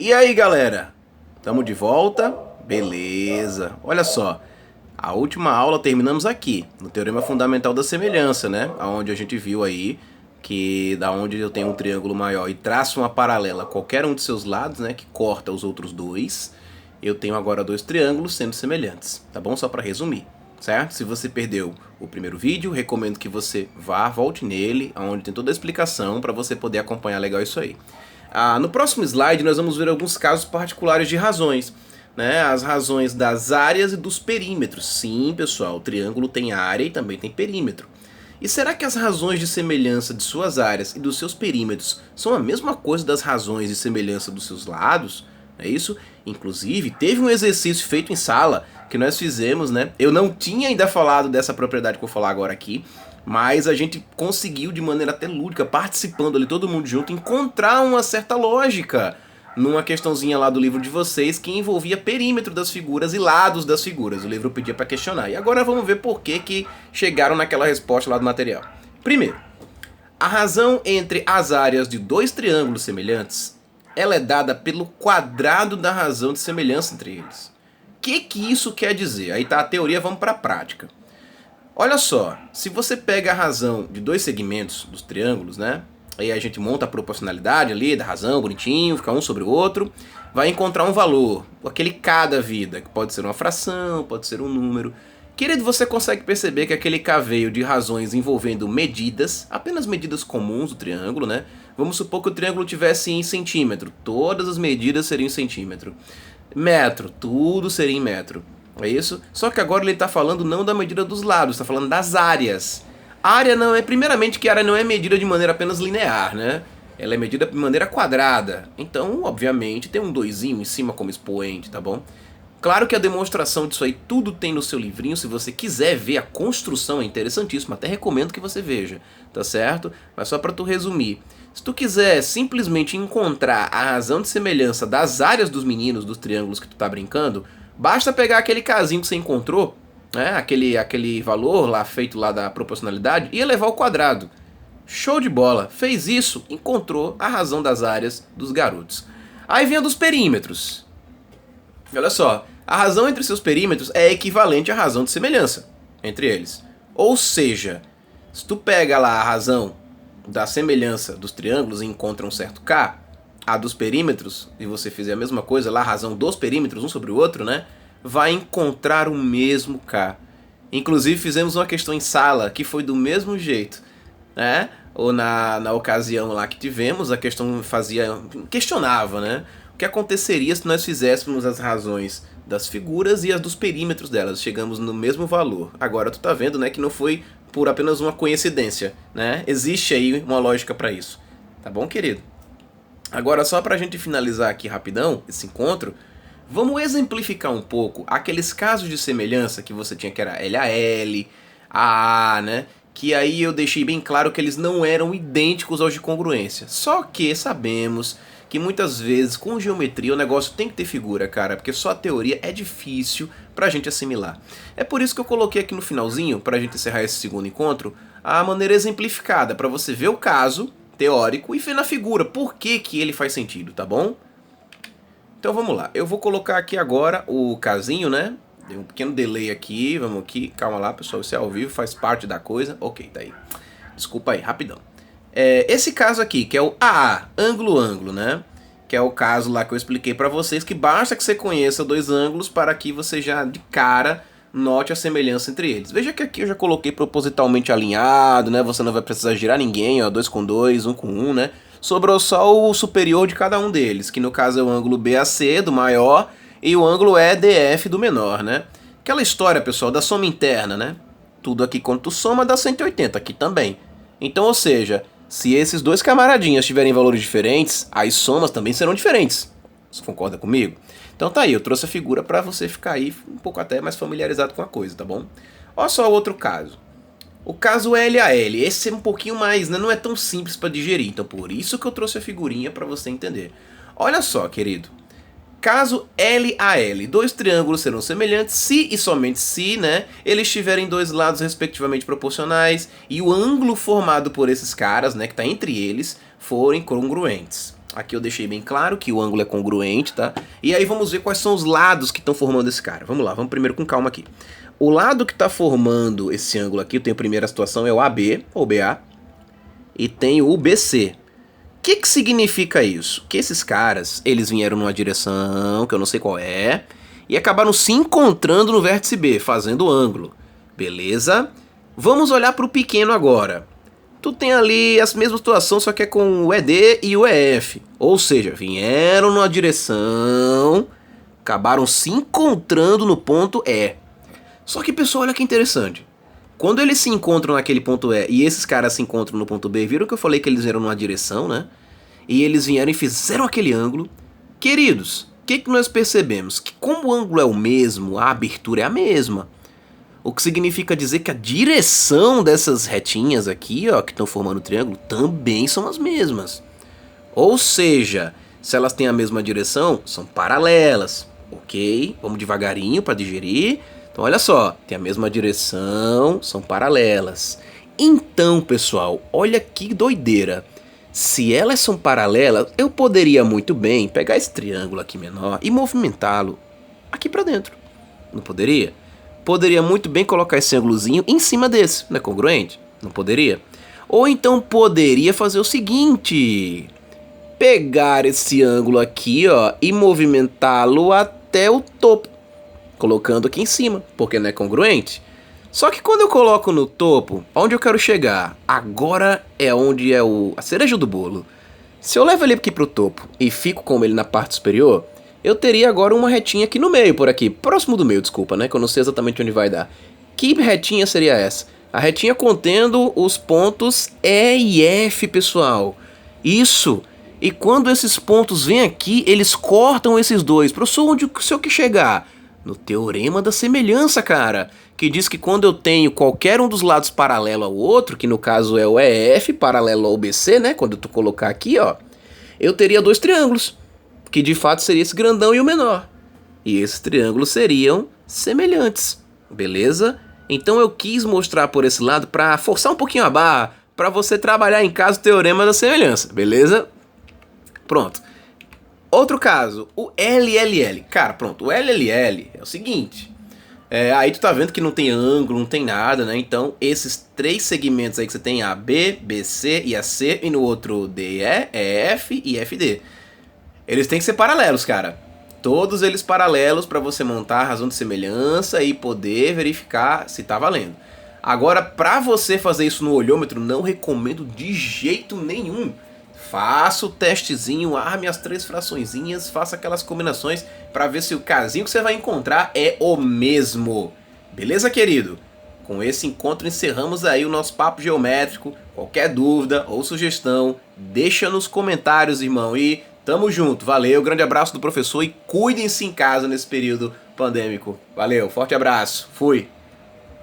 E aí, galera? Tamo de volta? Beleza. Olha só, a última aula terminamos aqui, no Teorema Fundamental da Semelhança, né? Onde a gente viu aí que da onde eu tenho um triângulo maior e traço uma paralela a qualquer um de seus lados, né? Que corta os outros dois, eu tenho agora dois triângulos sendo semelhantes, tá bom? Só para resumir, certo? Se você perdeu o primeiro vídeo, recomendo que você volte nele, onde tem toda a explicação para você poder acompanhar legal isso aí. No próximo slide nós vamos ver alguns casos particulares de razões, né? As razões das áreas e dos perímetros. Sim, pessoal, o triângulo tem área e também tem perímetro. E será que as razões de semelhança de suas áreas e dos seus perímetros são a mesma coisa das razões de semelhança dos seus lados? É isso? Inclusive, teve um exercício feito em sala que nós fizemos, né? Eu não tinha ainda falado dessa propriedade que eu vou falar agora aqui, mas a gente conseguiu de maneira até lúdica, participando ali todo mundo junto, encontrar uma certa lógica numa questãozinha lá do livro de vocês que envolvia perímetro das figuras e lados das figuras. O livro pedia para questionar. E agora vamos ver por que chegaram naquela resposta lá do material. Primeiro, a razão entre as áreas de dois triângulos semelhantes, ela é dada pelo quadrado da razão de semelhança entre eles. O que isso quer dizer? Aí tá a teoria, vamos para a prática. Olha só, se você pega a razão de dois segmentos dos triângulos, né? Aí a gente monta a proporcionalidade ali da razão, bonitinho, fica um sobre o outro, vai encontrar um valor, aquele K da vida, que pode ser uma fração, pode ser um número. Querido, você consegue perceber que aquele K veio de razões envolvendo medidas, apenas medidas comuns do triângulo, né? Vamos supor que o triângulo tivesse em centímetro, todas as medidas seriam em centímetro. Metro, tudo seria em metro. É isso? Só que agora ele está falando não da medida dos lados, está falando das áreas. A área não é, primeiramente, que a área não é medida de maneira apenas linear, né? Ela é medida de maneira quadrada. Então, obviamente, tem um doisinho em cima como expoente, tá bom? Claro que a demonstração disso aí tudo tem no seu livrinho, se você quiser ver a construção é interessantíssima, até recomendo que você veja, tá certo? Mas só para tu resumir, se tu quiser simplesmente encontrar a razão de semelhança das áreas dos meninos dos triângulos que tu tá brincando, basta pegar aquele casinho que você encontrou, né, aquele valor lá feito lá da proporcionalidade e elevar ao quadrado. Show de bola! Fez isso, encontrou a razão das áreas dos garotos. Aí vem a dos perímetros. Olha só, a razão entre seus perímetros é equivalente à razão de semelhança entre eles. Ou seja, se tu pega lá a razão da semelhança dos triângulos e encontra um certo K, a dos perímetros, e você fizer a mesma coisa lá, a razão dos perímetros um sobre o outro, né? Vai encontrar o mesmo K. Inclusive fizemos uma questão em sala que foi do mesmo jeito, né? Ou na ocasião lá que tivemos, a questão questionava, né? O que aconteceria se nós fizéssemos as razões das figuras e as dos perímetros delas? Chegamos no mesmo valor. Agora tu tá vendo, né, que não foi por apenas uma coincidência, né? Existe aí uma lógica para isso. Tá bom, querido? Agora, só pra gente finalizar aqui rapidão esse encontro, vamos exemplificar um pouco aqueles casos de semelhança que você tinha que era LAL, AA, né? Que aí eu deixei bem claro que eles não eram idênticos aos de congruência. Só que sabemos que muitas vezes com geometria o negócio tem que ter figura, cara, porque só a teoria é difícil pra gente assimilar. É por isso que eu coloquei aqui no finalzinho, pra gente encerrar esse segundo encontro, a maneira exemplificada, pra você ver o caso teórico e ver na figura por que ele faz sentido, tá bom? Então vamos lá, eu vou colocar aqui agora o casinho, né? Deu um pequeno delay aqui, vamos aqui, calma lá pessoal, isso é ao vivo, faz parte da coisa. Ok, tá aí, desculpa aí, rapidão. Esse caso aqui, que é o AA, ângulo-ângulo, né? Que é o caso lá que eu expliquei pra vocês, que basta que você conheça dois ângulos para que você já de cara note a semelhança entre eles. Veja que aqui eu já coloquei propositalmente alinhado, né? Você não vai precisar girar ninguém, ó, 2 com 2, 1 com 1, né? Sobrou só o superior de cada um deles, que no caso é o ângulo BAC do maior e o ângulo EDF do menor, né? Aquela história, pessoal, da soma interna, né? Tudo aqui quando tu soma dá 180, aqui também. Então, ou seja, se esses dois camaradinhas tiverem valores diferentes, as somas também serão diferentes. Você concorda comigo? Então tá aí, eu trouxe a figura pra você ficar aí um pouco até mais familiarizado com a coisa, tá bom? Olha só o outro caso. O caso LAL, esse é um pouquinho mais, né? Não é tão simples pra digerir, então por isso que eu trouxe a figurinha pra você entender. Olha só, querido. Caso LAL, dois triângulos serão semelhantes se e somente se, né, eles tiverem dois lados respectivamente proporcionais e o ângulo formado por esses caras, né, que está entre eles, forem congruentes. Aqui eu deixei bem claro que o ângulo é congruente, tá? E aí vamos ver quais são os lados que estão formando esse cara. Vamos lá, vamos primeiro com calma aqui. O lado que está formando esse ângulo aqui, eu tenho a primeira situação, é o AB, ou BA, e tem o BC. O que significa isso? Que esses caras, eles vieram numa direção, que eu não sei qual é, e acabaram se encontrando no vértice B, fazendo o ângulo. Beleza? Vamos olhar para o pequeno agora. Tu tem ali a mesma situação, só que é com o ED e o EF. Ou seja, vieram numa direção, acabaram se encontrando no ponto E. Só que, pessoal, olha que interessante. Quando eles se encontram naquele ponto E e esses caras se encontram no ponto B, viram que eu falei que eles vieram numa direção, né? E eles vieram e fizeram aquele ângulo. Queridos, o que nós percebemos? Que como o ângulo é o mesmo, a abertura é a mesma. O que significa dizer que a direção dessas retinhas aqui, ó, que estão formando o triângulo, também são as mesmas. Ou seja, se elas têm a mesma direção, são paralelas. Ok? Vamos devagarinho para digerir. Então olha só, tem a mesma direção, são paralelas. Então, pessoal, olha que doideira. Se elas são paralelas, eu poderia muito bem pegar esse triângulo aqui menor e movimentá-lo aqui para dentro. Não poderia? Poderia muito bem colocar esse ângulozinho em cima desse, não é congruente? Não poderia? Ou então poderia fazer o seguinte: pegar esse ângulo aqui, ó, e movimentá-lo até o topo, colocando aqui em cima, porque não é congruente? Só que quando eu coloco no topo, onde eu quero chegar? Agora é onde é a cereja do bolo. Se eu levo ele aqui pro topo e fico com ele na parte superior, eu teria agora uma retinha aqui no meio, por aqui, próximo do meio, desculpa, né, que eu não sei exatamente onde vai dar. Que retinha seria essa? A retinha contendo os pontos E e F, pessoal. Isso. E quando esses pontos vêm aqui, eles cortam esses dois. Professor, onde o senhor quer chegar? No teorema da semelhança, cara, que diz que quando eu tenho qualquer um dos lados paralelo ao outro, que no caso é o EF paralelo ao BC, né, quando tu colocar aqui, ó, eu teria dois triângulos, que de fato seria esse grandão e o menor. E esses triângulos seriam semelhantes, beleza? Então eu quis mostrar por esse lado para forçar um pouquinho a barra, para você trabalhar em casa o teorema da semelhança, beleza? Pronto. Outro caso, o LLL. Cara, pronto, o LLL é o seguinte. Aí tu tá vendo que não tem ângulo, não tem nada, né? Então, esses três segmentos aí que você tem, AB, BC e AC, e no outro DE, EF e FD. Eles têm que ser paralelos, cara. Todos eles paralelos para você montar a razão de semelhança e poder verificar se tá valendo. Agora, para você fazer isso no olhômetro, não recomendo de jeito nenhum. Faça o testezinho, arme as três fraçõezinhas, faça aquelas combinações para ver se o casinho que você vai encontrar é o mesmo. Beleza, querido? Com esse encontro encerramos aí o nosso papo geométrico. Qualquer dúvida ou sugestão, deixa nos comentários, irmão. E tamo junto. Valeu, grande abraço do professor e cuidem-se em casa nesse período pandêmico. Valeu, forte abraço. Fui.